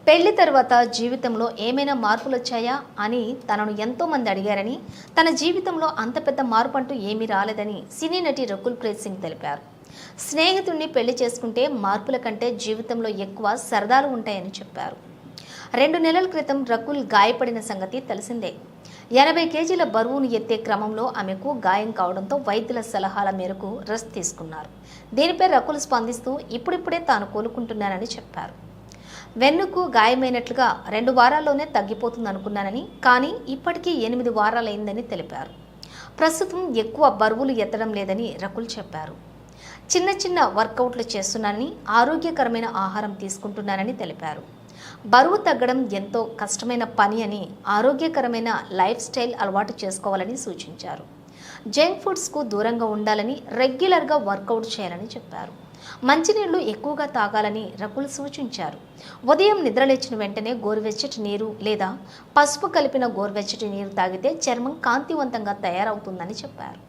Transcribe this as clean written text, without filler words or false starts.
పెళ్లి తర్వాత జీవితంలో ఏమైనా మార్పులొచ్చాయా అని తనను ఎంతోమంది అడిగారని, తన జీవితంలో అంత పెద్ద మార్పు అంటూ ఏమీ రాలేదని సినీ నటి రకుల్ ప్రీత్ సింగ్ తెలిపారు. స్నేహితుడిని పెళ్లి చేసుకుంటే మార్పుల కంటే జీవితంలో ఎక్కువ సరదాలు ఉంటాయని చెప్పారు. 2 నెలల క్రితం రకుల్ గాయపడిన సంగతి తెలిసిందే. 80 కేజీల బరువును ఎత్తే క్రమంలో ఆమెకు గాయం కావడంతో వైద్యుల సలహాల మేరకు రెస్ట్ తీసుకున్నారు. దీనిపై రకుల్ స్పందిస్తూ ఇప్పుడిప్పుడే తాను కోలుకుంటున్నానని చెప్పారు. వెన్నుకు గాయమైనట్లుగా 2 వారాల్లోనే తగ్గిపోతుందనుకున్నానని, కానీ ఇప్పటికీ 8 వారాలైందని తెలిపారు. ప్రస్తుతం ఎక్కువ బరువులు ఎత్తడం లేదని రకుల్ చెప్పారు. చిన్న చిన్న వర్కౌట్లు చేస్తున్నానని, ఆరోగ్యకరమైన ఆహారం తీసుకుంటున్నానని తెలిపారు. బరువు తగ్గడం ఎంతో కష్టమైన పని అని, ఆరోగ్యకరమైన లైఫ్ స్టైల్ అలవాటు చేసుకోవాలని సూచించారు. జంక్ ఫుడ్స్కు దూరంగా ఉండాలని, రెగ్యులర్గా వర్కౌట్ చేయాలని చెప్పారు. మంచినీళ్లు ఎక్కువగా తాగాలని రకుల్ సూచించారు. ఉదయం నిద్రలేచిన వెంటనే గోరువెచ్చటి నీరు లేదా పసుపు కలిపిన గోరువెచ్చటి నీరు తాగితే చర్మం కాంతివంతంగా తయారవుతుందని చెప్పారు.